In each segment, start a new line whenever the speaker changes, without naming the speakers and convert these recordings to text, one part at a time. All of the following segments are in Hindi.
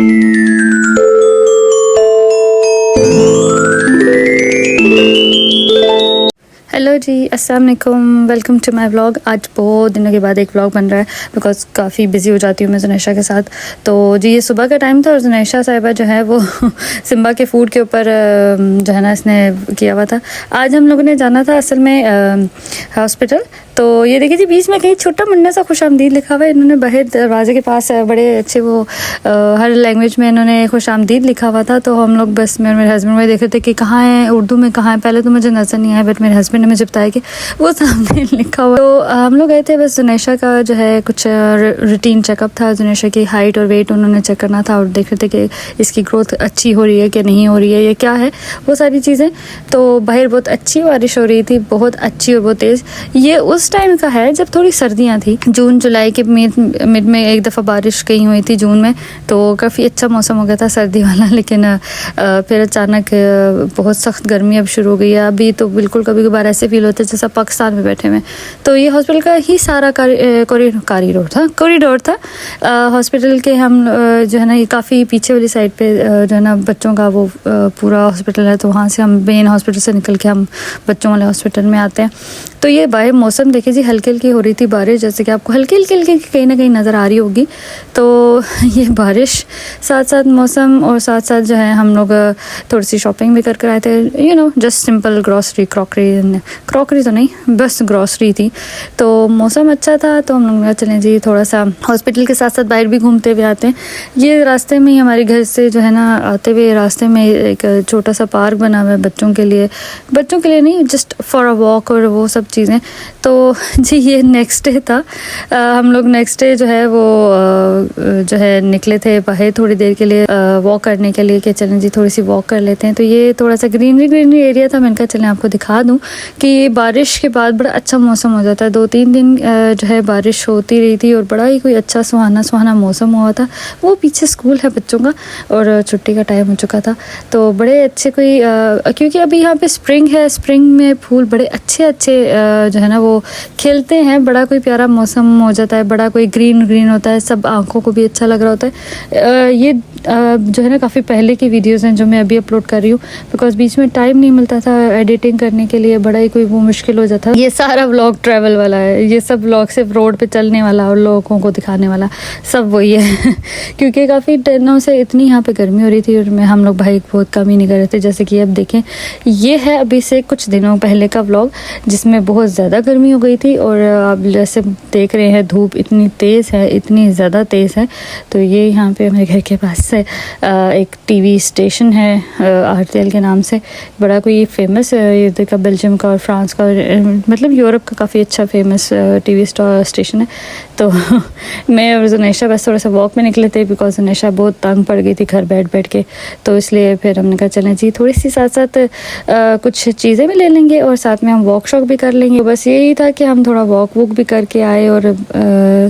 हेलो जी, अस्सलाम वालेकुम, वेलकम टू माय व्लॉग। आज बहुत दिनों के बाद एक व्लॉग बन रहा है बिकॉज़ काफ़ी बिजी हो जाती हूँ मैं जुनैशा के साथ। तो जी ये सुबह का टाइम था और जुनैशा साहिबा जो है वो सिम्बा के फूड के ऊपर जो है ना इसने किया हुआ था। आज हम लोगों ने जाना था असल में हॉस्पिटल। तो ये देखिए जी बीच में कहीं छोटा मुन्ना सा खुशामदीद लिखा हुआ है। इन्होंने बाहर दरवाजे के पास बड़े अच्छे वो हर लैंग्वेज में इन्होंने खुशामदीद लिखा हुआ था। तो हम लोग बस मेरे हस्बैंड में देख रहे थे कि कहाँ है, उर्दू में कहाँ है। पहले तो मुझे नज़र नहीं आया बट मेरे हस्बैंड ने मुझे बताया कि वो सामने लिखा हुआ। तो हम लोग गए थे बस जुनैशा का जो है कुछ रूटीन चेकअप था। जुनैशा की हाइट और वेट उन्होंने चेक करना था और देख रहे थे कि इसकी ग्रोथ अच्छी हो रही है कि नहीं हो रही है, ये क्या है वो सारी चीज़ें। तो बाहर बहुत अच्छी बारिश हो रही थी, बहुत अच्छी और बहुत तेज़। ये उस टाइम का है जब थोड़ी सर्दियाँ थी, जून जुलाई के मिड में एक दफ़ा बारिश कहीं हुई थी जून में, तो काफ़ी अच्छा मौसम हो गया था सर्दी वाला। लेकिन फिर अचानक बहुत सख्त गर्मी अब शुरू हो गई है। अभी तो बिल्कुल कभी कभार ऐसे फील होता है जैसा पाकिस्तान में बैठे हुए। तो ये हॉस्पिटल का ही सारा कॉरिडोर था हॉस्पिटल के। हम जो है ना ये काफ़ी पीछे वाली साइड पे जो है ना बच्चों का वो पूरा हॉस्पिटल है। तो वहाँ से हम मेन हॉस्पिटल से निकल के हम बच्चों वाले हॉस्पिटल में आते हैं। तो ये बाहर मौसम देखिए जी हल्की हल्की हो रही थी बारिश, जैसे कि आपको हल्की हल्की कहीं ना कहीं नज़र आ रही होगी। तो ये बारिश साथ साथ मौसम और साथ साथ जो है हम लोग थोड़ी सी शॉपिंग भी कर आए थे। जस्ट सिंपल ग्रॉसरी क्रॉकरी तो नहीं, बस ग्रॉसरी थी। तो मौसम अच्छा था तो हम लोग कहा चलें जी थोड़ा सा हॉस्पिटल के साथ साथ बाहर भी घूमते हुए आते हैं। ये रास्ते में ही हमारे घर से जो है ना आते हुए रास्ते में एक छोटा सा पार्क बना हुआ है बच्चों के लिए नहीं, जस्ट फॉर अ वॉक और वो सब चीज़ें। तो जी ये नेक्स्ट डे था। हम लोग नेक्स्ट डे जो है वो जो है निकले थे बाहर थोड़ी देर के लिए वॉक करने के लिए कि चलें जी थोड़ी सी वॉक कर लेते हैं। तो ये थोड़ा सा ग्रीनरी एरिया था। मैंने कहा चलें आपको दिखा दूँ कि बारिश के बाद बड़ा अच्छा मौसम हो जाता है। 2-3 दिन जो है बारिश होती रही थी और बड़ा ही कोई अच्छा सुहाना मौसम हुआ था। वो पीछे स्कूल है बच्चों का और छुट्टी का टाइम हो चुका था। तो बड़े अच्छे कोई क्योंकि अभी यहाँ पे स्प्रिंग है, स्प्रिंग में फूल बड़े अच्छे जो है ना वो खिलते हैं। बड़ा कोई प्यारा मौसम हो जाता है, बड़ा कोई ग्रीन होता है, सब आंखों को भी अच्छा लग रहा होता है। ये जो है ना काफ़ी पहले की वीडियोज़ हैं जो मैं अभी अपलोड कर रही हूँ बिकॉज बीच में टाइम नहीं मिलता था एडिटिंग करने के लिए, बड़ा ही कोई वो मुश्किल हो जाता। ये सारा व्लॉग ट्रैवल वाला है, ये सब व्लॉग सिर्फ रोड पे चलने वाला और लोगों को दिखाने वाला सब वही है क्योंकि काफ़ी दिनों से इतनी यहाँ पे गर्मी हो रही थी और हम लोग भाई बहुत कम ही नहीं कर रहे थे। जैसे कि अब देखें ये है अभी से कुछ दिनों पहले का व्लॉग जिसमें बहुत ज़्यादा गर्मी हो गई थी और आप जैसे देख रहे हैं धूप इतनी तेज़ है, इतनी ज़्यादा तेज़ है। तो ये यहाँ पे हमारे घर के पास से एक टीवी स्टेशन है RTL के नाम से, बड़ा कोई फेमस है इधर का, बेल्जियम का और फ्रांस का, मतलब यूरोप का काफ़ी अच्छा फेमस टीवी स्टेशन है। तो मैं और जुनैशा बस थोड़ा सा वॉक में निकले थे बिकॉज जुनैशा बहुत तंग पड़ गई थी घर बैठ के। तो इसलिए फिर हमने कहा चलें जी थोड़ी सी साथ साथ कुछ चीज़ें भी ले लेंगे और साथ में हम वॉक शॉक भी कर लेंगे। बस यही था कि हम थोड़ा वॉक भी करके आए और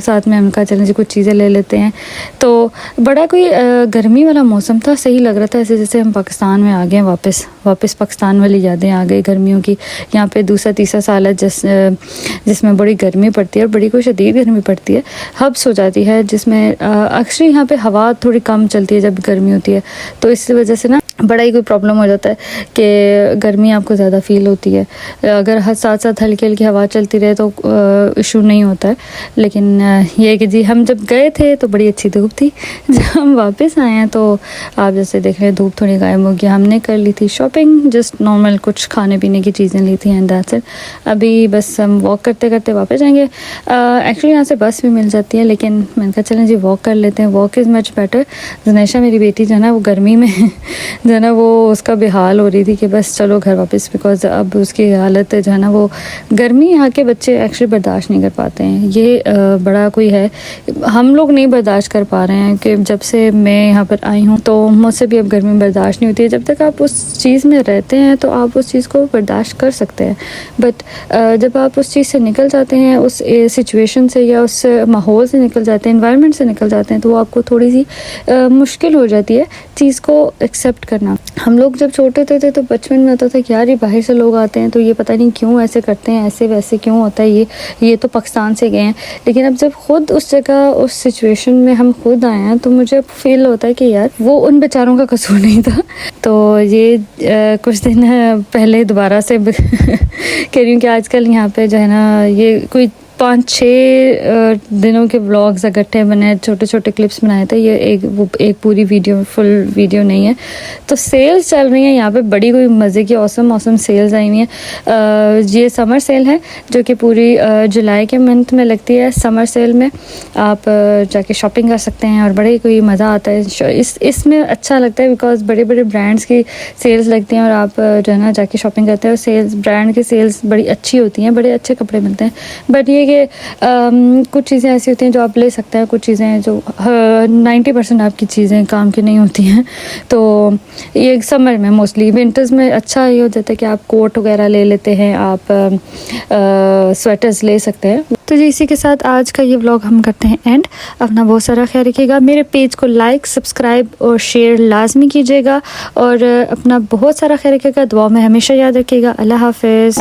साथ में हम कहा चलें जी कुछ चीज़ें ले लेते हैं। तो बड़ा कोई गर्मी वाला मौसम था, सही लग रहा था ऐसे जैसे हम पाकिस्तान में आ गए वापस पाकिस्तान वाली यादें आ गई गर्मियों की। यहाँ पे दूसरा तीसरा साल है जिसमें बड़ी गर्मी पड़ती है और बड़ी कोई शदीद गर्मी पड़ती है, हब्स हो जाती है, जिसमें अक्सर यहाँ पे हवा थोड़ी कम चलती है जब गर्मी होती है। तो इस वजह से ना बड़ा ही कोई प्रॉब्लम हो जाता है कि गर्मी आपको ज़्यादा फील होती है। अगर साथ साथ हल्की हल्की हवा चलती रहे तो इशू नहीं होता है। लेकिन ये कि जी हम जब गए थे तो बड़ी अच्छी धूप थी, जब हम वापस आए हैं तो आप जैसे देख रहे हैं धूप थोड़ी गायब हो गई। हमने कर ली थी शॉपिंग, जस्ट नॉर्मल कुछ खाने पीने की चीज़ें ली थी एंड दैट्स इट। अभी बस हम वॉक करते करते वापस जाएंगे। एक्चुअली यहाँ से बस भी मिल जाती है लेकिन मैंने कहा चलें जी वॉक कर लेते हैं, वॉक इज़ मच बेटर। जुनैशा मेरी बेटी जो है ना वो गर्मी में जो है ना वो उसका बेहाल हो रही थी कि बस चलो घर वापस, बिकॉज अब उसकी हालत जो है ना वो गर्मी यहाँ के बच्चे एक्चुअली बर्दाश्त नहीं कर पाते हैं। ये बड़ा कोई है, हम लोग नहीं बर्दाश्त कर पा रहे हैं कि जब से मैं यहाँ पर आई हूँ तो मुझसे भी अब गर्मी बर्दाश्त नहीं होती है। जब तक आप उस चीज़ में रहते हैं तो आप उस चीज़ को बर्दाश्त कर सकते हैं, बट जब आप उस चीज़ से निकल जाते हैं, उस सिचुएशन से या उस माहौल से निकल जाते हैं, इन्वायरमेंट से निकल जाते हैं, तो वो आपको थोड़ी सी मुश्किल हो जाती है चीज़ को एक्सेप्ट करना। हम लोग जब छोटे थे तो बचपन में होता था कि यार ये बाहर से लोग आते हैं तो ये पता नहीं क्यों ऐसे करते हैं, ऐसे वैसे क्यों होता है, ये तो पाकिस्तान से गए हैं। लेकिन अब जब खुद उस जगह उस सिचुएशन में हम खुद आए हैं तो मुझे अब फील होता है कि यार वो उन बेचारों का कसूर नहीं था। तो ये कुछ दिन पहले दोबारा से कह रही हूँ कि आजकल यहाँ पे जो है ना ये कोई 5-6 दिनों के व्लॉग्स इकट्ठे बने, छोटे छोटे क्लिप्स बनाए थे। ये एक पूरी वीडियो, फुल वीडियो नहीं है। तो सेल्स चल रही हैं यहाँ पे, बड़ी कोई मज़े की औसम सेल्स आई हुई हैं। ये समर सेल है जो कि पूरी जुलाई के मंथ में लगती है। समर सेल में आप जाके शॉपिंग कर सकते हैं और बड़े कोई मज़ा आता है। इसमें अच्छा लगता है बिकॉज बड़े बड़े ब्रांड्स की सेल्स लगती हैं और आप जो है ना जाके शॉपिंग करते हैं। और सेल्स, ब्रांड की सेल्स बड़ी अच्छी होती हैं, बड़े अच्छे कपड़े मिलते हैं। बट ये कि कुछ चीज़ें ऐसी होती हैं जो आप ले सकते हैं, कुछ चीज़ें जो 90% आपकी चीज़ें काम की नहीं होती हैं। तो ये समर में, मोस्टली विंटर्स में अच्छा ये हो जाता है कि आप कोट वगैरह ले लेते हैं, आप स्वेटर्स ले सकते हैं। तो जी इसी के साथ आज का ये व्लॉग हम करते हैं एंड। अपना बहुत सारा ख्याल रखिएगा। मेरे पेज को लाइक, सब्सक्राइब और शेयर लाजमी कीजिएगा और अपना बहुत सारा ख्याल रखिएगा। दुआ में हमेशा याद रखिएगा। अल्लाह हाफिज़।